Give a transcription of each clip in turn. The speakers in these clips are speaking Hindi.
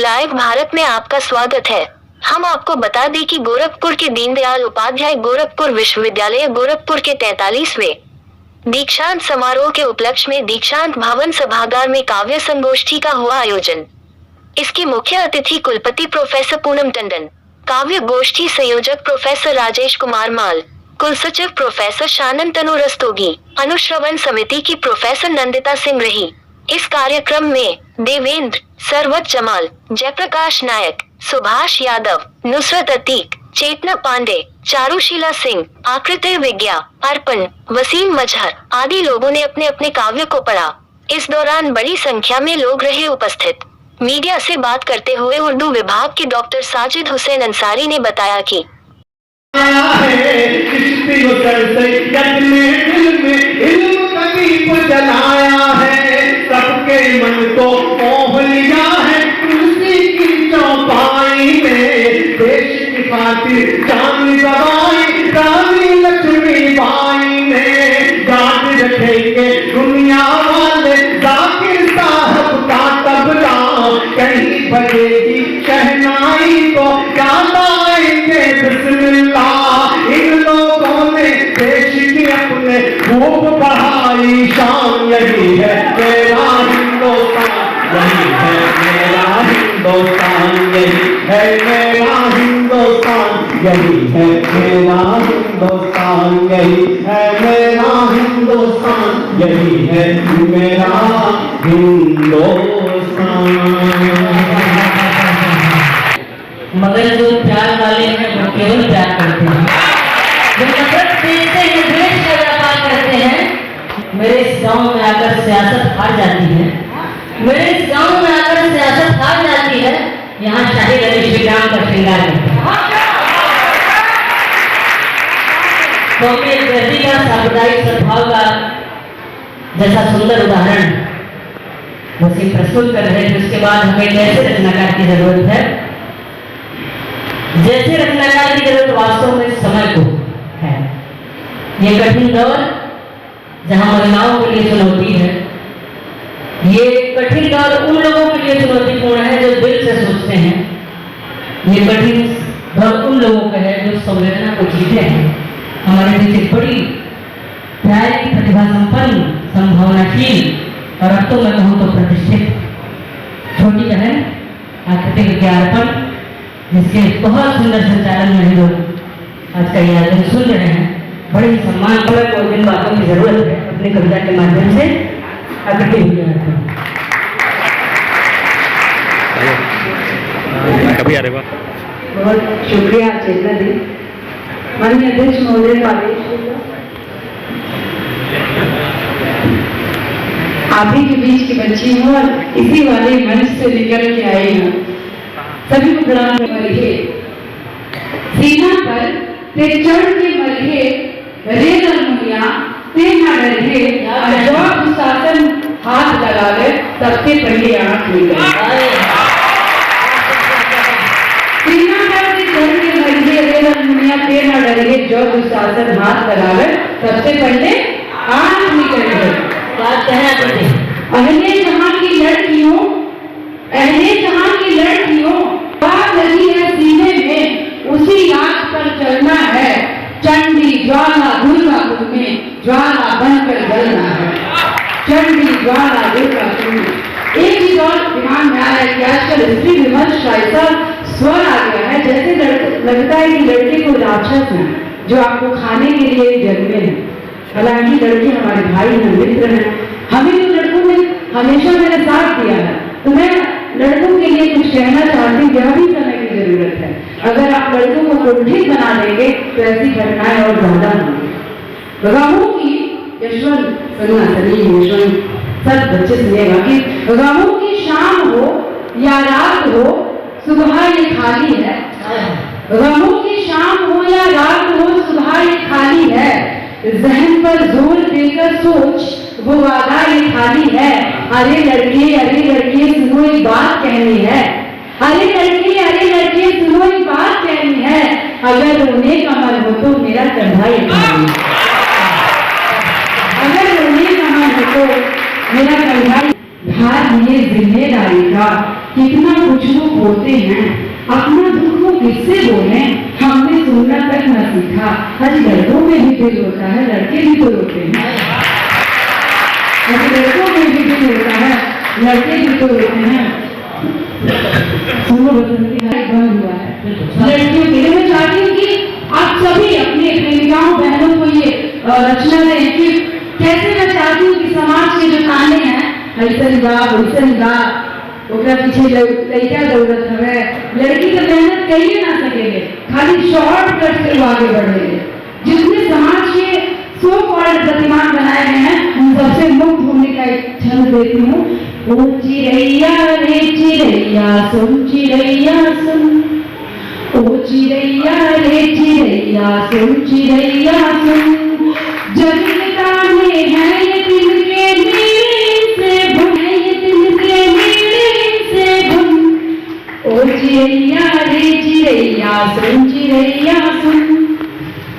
लाइव भारत में आपका स्वागत है। हम आपको बता दें कि गोरखपुर के दीनदयाल उपाध्याय गोरखपुर विश्वविद्यालय गोरखपुर के 43वें दीक्षांत समारोह के उपलक्ष्य में दीक्षांत भवन सभागार में काव्य संगोष्ठी का हुआ आयोजन। इसके मुख्य अतिथि कुलपति प्रोफेसर पूनम टंडन, काव्य गोष्ठी संयोजक प्रोफेसर राजेश कुमार माल, कुल सचिव प्रोफेसर शानन तनु रस्तोगी, अनुश्रवण समिति की प्रोफेसर नंदिता सिंह रही। इस कार्यक्रम में देवेंद्र, सरवत जमाल, जयप्रकाश नायक, सुभाष यादव, नुसरत अतीक, चेतना पांडे, चारुशीला सिंह, आकृति विज्ञा, अर्पण, वसीम मजहर आदि लोगों ने अपने अपने काव्य को पढ़ा। इस दौरान बड़ी संख्या में लोग रहे उपस्थित। मीडिया से बात करते हुए उर्दू विभाग के डॉक्टर साजिद हुसैन अंसारी ने बताया कि सबके मन को मोह लिया है तुलसी की चौपाई में, देश की खातिर जान गवाई रानी लक्ष्मीबाई ने, याद रखेंगे दुनिया वाले जाकिर साहब का तबला, कहीं बजेगी शहनाई को याद आएंगे बिस्मिल्लाह। इन लोगों ने देश की अपने खूब बढ़ाई शान, यही है मेरा हिंदुस्तान, यही है मेरा हिंदुस्तान, यही है मेरा हिंदुस्तान, यही है मेरा हिंदुस्तान, यही है मेरा हिंदुस्तान, यही है मेरा हिंदुस्तान। मगर जो प्यार वाले हैं वो केवल प्यार करते हैं, जो नफरत देते हैं, द्वेष का व्यापार करते हैं। मेरे इस गांव में आकर सियासत हार जाती है, मेरे इस गांव में आकर सियासत हार जाती है। यहाँ शाही अली श्री राम का श्रृंगार करते हैं। तो अपने व्यक्ति का सामुदायिक सद्भाव का जैसा सुंदर उदाहरण वसीम प्रस्तुत कर रहे थे, उसके बाद हमें कैसे रचनाकार की जरूरत है, जैसे रचनाकार की जरूरत वास्तव में समय को है। ये कठिन दौर जहां महिलाओं के लिए चुनौती है, ये कठिन दौर उन लोगों के लिए चुनौतीपूर्ण है जो दिल से सोचते हैं, ये कठिन दौर उन लोगों का है जो संवेदना को जीते हैं। हमारे बीच एक बड़ी प्यारी प्रतिभा संपन्न, संभावनाशील और अब तो मैं कहूँ तो प्रतिष्ठित छोटी बहन आकृति विज्ञा अर्पण, जिसके बहुत सुंदर संचालन में लोग आज का ये आयोजन सुन रहे हैं। बड़े ही सम्मान पूर्वक और जिन बातों की जरूरत है अपनी कविता के माध्यम से आगे कभी आ रहे। बहुत शुक्रिया चेतना दी, माननीय अध्यक्ष महोदय का आदेश, आप ही के बीच की बच्ची हूँ और इसी वाले मंच से निकल के आई हूँ। सभी को प्रणाम करिए। सीना पर ते चढ़ के मरिए, रे मुनिया ते न डरिए, जवाब शासन हाथ लगा ले सबसे पहले आंख मिल गए। सीना पर ते चढ़ के मरिए, रे मुनिया ते न डरिए, जवाब शासन हाथ लगा ले सबसे पहले आंख निकल गए। बात कहना चाहते हैं, अहले जहां की लड़कियों, अहले जहां की लड़कियों, बात लगी है सीने में, उसी आग पर चलना है, चंडी ज्वाला दुर्गापुर में ज्वाला बनकर जलना है, चंडी ज्वाला दुर्गापुर में। एक चीज और ध्यान में आ रहा है कि आजकल स्त्री विमर्श का ऐसा स्वर आ गया है जैसे लगता है कि लड़के को राक्षस है जो आपको खाने के लिए जन्मे हैं। हालांकि लड़के हमारे भाई हैं, मित्र हैं, हमें तो लड़कों ने हमेशा मेरा साथ दिया है। तो मैं लड़कों के लिए कुछ कहना चाहती हूँ, यह भी समय की जरूरत है। अगर आप लड़कों को कुंठित बना देंगे तो ऐसी घटनाएं और ज्यादा होंगी। गाँवों की यशवंत सुनना सलीम यशवंत सब बच्चे सुनेगा कि गाँवों की शाम हो या रात हो, सुबह ये खाली है। गाँवों की शाम हो या रात हो, सुबह ये खाली है। जहन पर जोर देकर सोच, वो वादा ये खाली है। अरे लड़के सुनो एक बात कहनी है, अरे लड़के सुनो एक बात कहनी है, अगर रोने का मन हो तो मेरा कंधा ये खाली, अगर रोने का मन हो तो मेरा कंधा भार लिए जिम्मेदारी का। कितना कुछ लोग होते हैं, अपना दुख वो किससे बोले, हमने सुनना तक न सीखा। आज लड़कों में भी दिल होता है, लड़के भी तो रोते हैं। आज लड़कों में भी दिल होता है, लड़के भी तो रोते हैं। सुनो बसंती बंद हुआ है लड़कियों के लिए। मैं चाहती हूँ कि आप सभी अपने प्रेमिकाओं बहनों को ये रचना दें कि कैसे मैं चाहती हूँ कि समाज के जो ताने हैं, ऐसा ओकरा पीछे लड़का जरूरत है, लड़की तो मेहनत कर ही ना सकेंगे, खाली शॉर्टकट से वो आगे बढ़ेंगे। जितने समाज के सो कॉल्ड प्रतिमान बनाए गए हैं, उन सबसे मुक्त होने का एक क्षण देती हूँ। ओ चिड़ैया रे चिड़ैया सुन, चिड़ैया सुन, ओ चिड़ैया रे चिड़ैया सुन, चिड़ैया सुन, जग के ताने हैं ये दिल के नीड़े से बुन, ये दिल के नीड़े से बुन। ओ चिड़ैया रे चिड़ैया सुन, चिड़ैया सुन,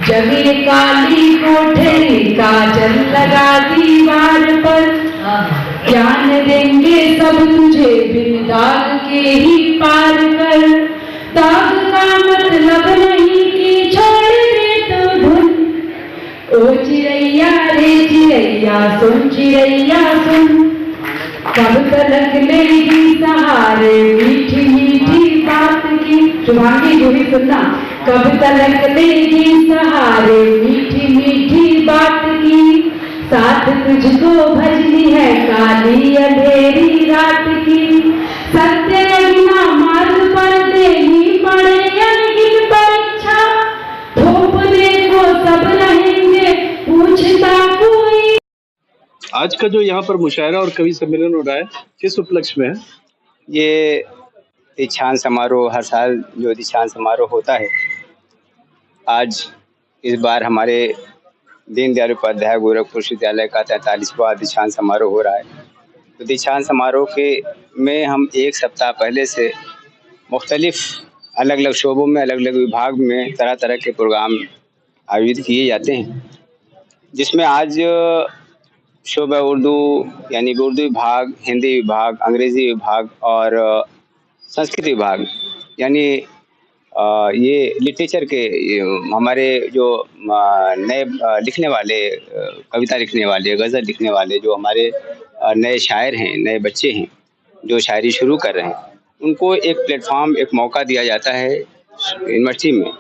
जगे काली कोठरी काजल लगा दीवार पर, ज्ञान देंगे सब तुझे बिन दाग के ही पार कर। दाग का मतलब नहीं कि छोड़ दे तो धुन। ओ चिड़ैया रे चिड़ैया सुन, चिड़ैया सुन, कब तलक लेगी सहारे मीठी मीठी बात की। शुभांगी को भी सुनना। कब तलक लेगी सहारे मीठी मीठी बात की, साथ तुझको भजनी है काली अंधेरी रात की। सत्य बिना मार्ग पर देनी पड़े अनगिन परीक्षा, थोपने को सब रहेंगे पूछता कोई। आज का जो यहाँ पर मुशायरा और कवि सम्मेलन हो रहा है, किस उपलक्ष्य में है? ये दीक्षांत समारोह, हर साल जो दीक्षांत समारोह होता है, आज इस बार हमारे दीनदयाल उपाध्याय गोरखपुर विश्वविद्यालय का 43वां दीक्षांत समारोह हो रहा है। तो दीक्षांत समारोह के में हम एक सप्ताह पहले से मुख्तलिफ अलग अलग शोबों में, अलग अलग विभाग में तरह तरह के प्रोग्राम आयोजित किए जाते हैं, जिसमें आज शोबा उर्दू यानी उर्दू विभाग, हिंदी विभाग, अंग्रेज़ी विभाग और संस्कृत विभाग यानी ये लिटरेचर के हमारे जो नए लिखने वाले, कविता लिखने वाले, गज़ल लिखने वाले जो हमारे नए शायर हैं, नए बच्चे हैं जो शायरी शुरू कर रहे हैं, उनको एक प्लेटफॉर्म, एक मौका दिया जाता है यूनिवर्सिटी में।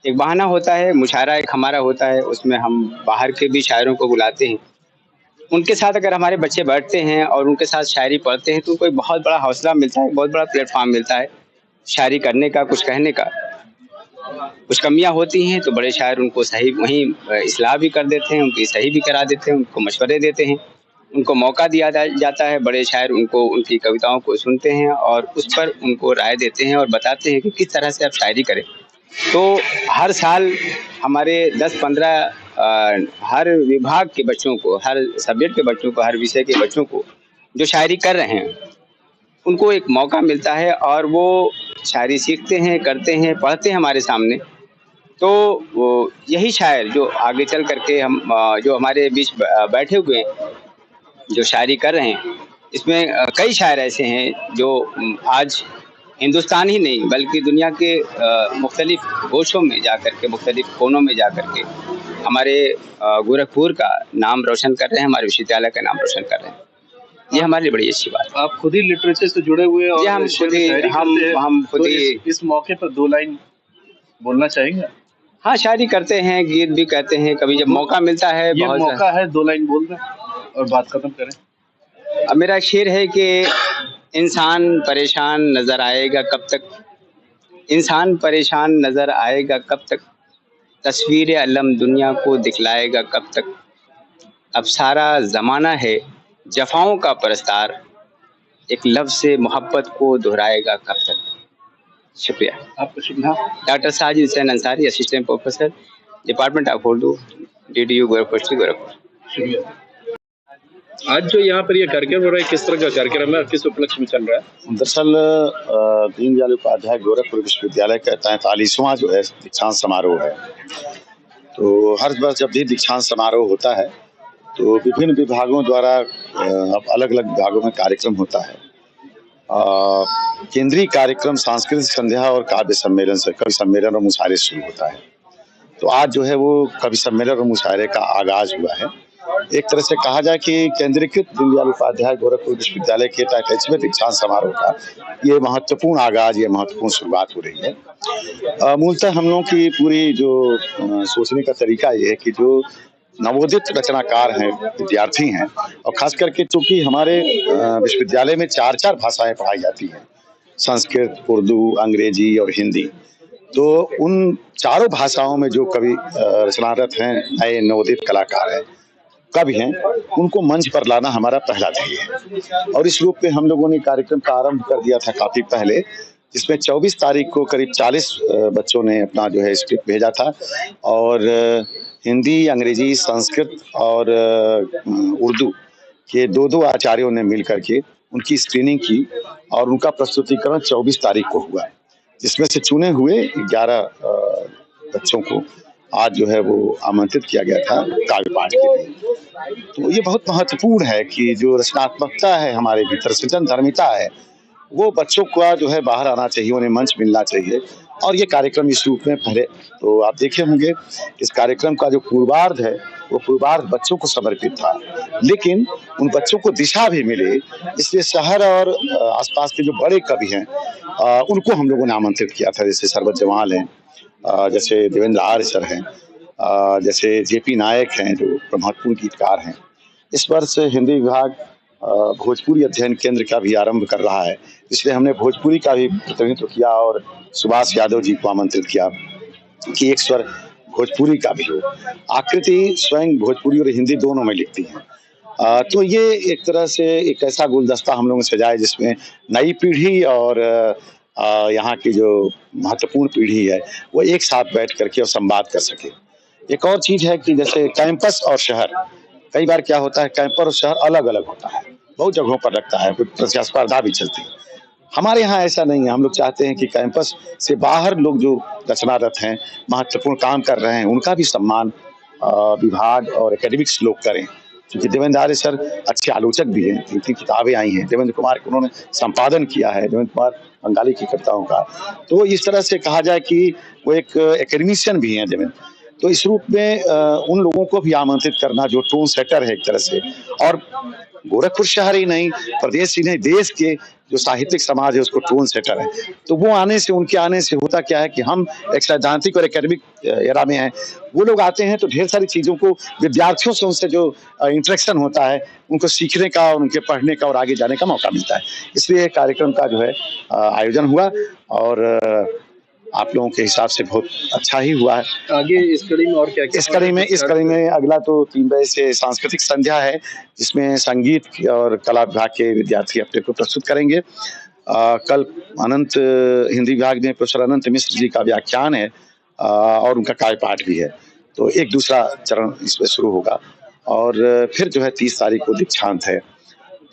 एक बहाना होता है, मुशायरा एक हमारा होता है, उसमें हम बाहर के भी शायरों को बुलाते हैं। उनके साथ अगर हमारे बच्चे बैठते हैं और उनके साथ शायरी पढ़ते हैं तो उनको एक बहुत बड़ा हौसला मिलता है, बहुत बड़ा प्लेटफॉर्म मिलता है शायरी करने का, कुछ कहने का। कुछ कमियां होती हैं तो बड़े शायर उनको सही वहीं इस्लाह भी कर देते हैं, उनकी सही भी करा देते हैं, उनको मशवरे देते हैं, उनको मौका दिया जाता है। बड़े शायर उनको, उनकी कविताओं को सुनते हैं और उस पर उनको राय देते हैं और बताते हैं कि किस तरह से आप शायरी करें। तो हर साल हमारे 10-15 हर विभाग के बच्चों को, हर सब्जेक्ट के बच्चों को, हर विषय के बच्चों को जो शायरी कर रहे हैं उनको एक मौका मिलता है और वो शायरी सीखते हैं, करते हैं, पढ़ते हैं हमारे सामने। तो वो यही शायर जो आगे चल करके हम जो हमारे बीच बैठे हुए हैं जो शायरी कर रहे हैं, इसमें कई शायर ऐसे हैं जो आज हिंदुस्तान ही नहीं बल्कि दुनिया के मुख्तलिफ गोशों में जाकर के, मुख्तलिफ कोनों में जाकर के हमारे गोरखपुर का नाम रोशन कर रहे हैं, हमारे विश्वविद्यालय का नाम रोशन कर रहे हैं। ये हमारे लिए बड़ी अच्छी बात है। आप खुद ही लिटरेचर से जुड़े हुए हैं और हम खुद ही इस मौके पर 2 लाइन बोलना चाहेंगे? हाँ, शायरी करते हैं, गीत भी कहते हैं, कभी जब मौका मिलता है। ये मौका है, 2 लाइन बोल दें और बात खत्म करें। अब मेरा शेर है कि इंसान परेशान नजर आएगा कब तक, इंसान परेशान नजर आएगा कब तक, तस्वीर अलम दुनिया को दिखलाएगा कब तक। अब सारा ज़माना है जफ़ाओं का परस्तार, एक लफ्ज़ से मोहब्बत को दोहराएगा कब तक। शुक्रिया। आपका शुक्रिया। Doctor Sajid Hussain Ansari, assistant professor, department of Urdu, DDU Gorakhpur. शुक्रिया। आज जो यहाँ पर ये कार्यक्रम हो रहा है, किस तरह का कार्यक्रम है और किस उपलक्ष्य में चल रहा है? दरअसल दीनदयाल उपाध्याय गोरखपुर विश्वविद्यालय का 43वां जो है दीक्षांत समारोह है। तो हर वर्ष जब भी दीक्षांत समारोह होता है तो विभिन्न विभागों द्वारा अब अलग अलग विभागों में कार्यक्रम होता है। केंद्रीय कार्यक्रम सांस्कृतिक संध्या और काव्य सम्मेलन से कवि सम्मेलन और मुशायरे शुरू होता है। तो आज जो है वो कवि सम्मेलन और मुशायरे का आगाज हुआ है। एक तरह से कहा जाए कि केंद्रीकृत दीनदयाल उपाध्याय गोरखपुर विश्वविद्यालय के 43वें दीक्षांत समारोह का ये महत्वपूर्ण आगाज, ये महत्वपूर्ण शुरुआत हो रही है। मूलतः हम लोगों की पूरी जो सोचने का तरीका ये है कि जो नवोदित रचनाकार हैं, विद्यार्थी हैं, और खास करके चूंकि हमारे विश्वविद्यालय में 4 भाषाएं पढ़ाई जाती हैं, संस्कृत, उर्दू, अंग्रेजी और हिंदी। तो उन चारों भाषाओं में जो कवि रचनारत हैं, नए नवोदित कलाकार हैं, कवि हैं, उनको मंच पर लाना हमारा पहला ध्येय है। और इस रूप में हम लोगों ने कार्यक्रम का आरंभ कर दिया था काफी पहले, जिसमें 24 तारीख को करीब 40 बच्चों ने अपना जो है स्क्रिप्ट भेजा था, और हिंदी, अंग्रेजी, संस्कृत और उर्दू के 2-2 आचार्यों ने मिल करके उनकी स्क्रीनिंग की और उनका प्रस्तुतिकरण 24 तारीख को हुआ, जिसमें से चुने हुए 11 बच्चों को आज जो है वो आमंत्रित किया गया था काव्य पाठ के लिए। तो ये बहुत महत्वपूर्ण है कि जो रचनात्मकता है हमारे भीतर, सृजन धर्मिता है, वो बच्चों का जो है बाहर आना चाहिए, उन्हें मंच मिलना चाहिए। और ये कार्यक्रम इस रूप में पहले तो आप देखे होंगे, इस कार्यक्रम का जो पूर्वार्ध है वो पूर्वार्ध बच्चों को समर्पित था, लेकिन उन बच्चों को दिशा भी मिले, इसलिए शहर और आसपास के जो बड़े कवि हैं उनको हम लोगों ने आमंत्रित किया था। जैसे सरबत जमाल हैं, जैसे देवेंद्र आर्य सर हैं, जैसे जेपी नायक हैं जो महत्वपूर्ण गीतकार हैं। इस वर्ष हिंदी विभाग भोजपुरी अध्ययन केंद्र का भी आरंभ कर रहा है, इसलिए हमने भोजपुरी का भी प्रतिनिधित्व किया और सुभाष यादव जी को आमंत्रित किया कि एक स्वर भोजपुरी का भी हो। आकृति स्वयं भोजपुरी और हिंदी दोनों में लिखती हैं। तो ये एक तरह से एक ऐसा गुलदस्ता हम लोग सजाए जिसमें नई पीढ़ी और यहाँ की जो महत्वपूर्ण पीढ़ी है वो एक साथ बैठ करके और संवाद कर सके। एक और चीज है कि जैसे कैंपस और शहर, कई बार क्या होता है कैंपस और शहर अलग अलग होता है, बहुत जगहों पर लगता है, कुछ प्रतिस्पर्धा भी चलती है। हमारे यहाँ ऐसा नहीं है। हम लोग चाहते हैं कि कैंपस से बाहर लोग जो रचनारत हैं, महत्वपूर्ण काम कर रहे हैं, उनका भी सम्मान विभाग और एकेडमिक्स लोग करें। क्योंकि देवेंद्र आर्य सर अच्छे आलोचक भी हैं, इनकी किताबें आई हैं, देवेंद्र कुमार को उन्होंने संपादन किया है, देवेंद्र कुमार बंगाली की कविताओं का। तो इस तरह से कहा जाए कि वो एक एकेडमिशियन भी हैं देवेंद्र। तो इस रूप में उन लोगों को भी आमंत्रित करना जो टोन सेटर है एक तरह से, और गोरखपुर शहर ही नहीं, प्रदेश ही नहीं, देश के जो साहित्यिक समाज है उसको टोन सेटर है। तो वो आने से, उनके आने से होता क्या है कि हम एक सैद्धांतिक और एकेडमिक एरा में हैं, वो लोग आते हैं तो ढेर सारी चीज़ों को विद्यार्थियों से उनसे जो इंटरेक्शन होता है उनको सीखने का, उनके पढ़ने का और आगे जाने का मौका मिलता है। इसलिए कार्यक्रम का जो है आयोजन हुआ और आप लोगों के हिसाब से बहुत अच्छा ही हुआ है। आगे इस कड़ी में और क्या क्या? इस कड़ी में अगला तो 3 बजे से सांस्कृतिक संध्या है, जिसमें संगीत और कला विभाग के विद्यार्थी अपने को प्रस्तुत करेंगे। कल अनंत हिंदी विभाग में प्रोफेसर अनंत मिश्र जी का व्याख्यान है और उनका काव्य पाठ भी है। तो एक दूसरा चरण इसमें शुरू होगा और फिर जो है 30 तारीख को दीक्षांत है।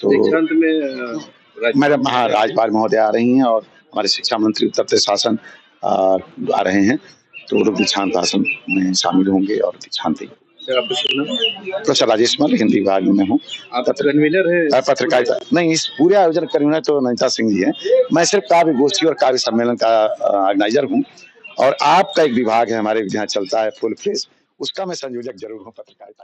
तो दीक्षांत में मैडम राज्यपाल महोदय आ रही हैं और हमारे शिक्षा मंत्री उत्तर प्रदेश शासन आ रहे हैं, तो लोग दीक्षांत भाषण में शामिल होंगे और दीक्षांत प्रोफेसर राजेश मल, हिंदी विभाग में हूँ। कन्वीनर है पत्रकारिता नहीं, इस पूरे आयोजन कन्वीनर तो नैता सिंह जी हैं। मैं सिर्फ काव्य गोष्ठी और काव्य सम्मेलन का ऑर्गेनाइजर हूँ और आपका एक विभाग है हमारे यहाँ चलता है फुल फ्लेज, उसका मैं संयोजक जरूर हूँ पत्रकारिता।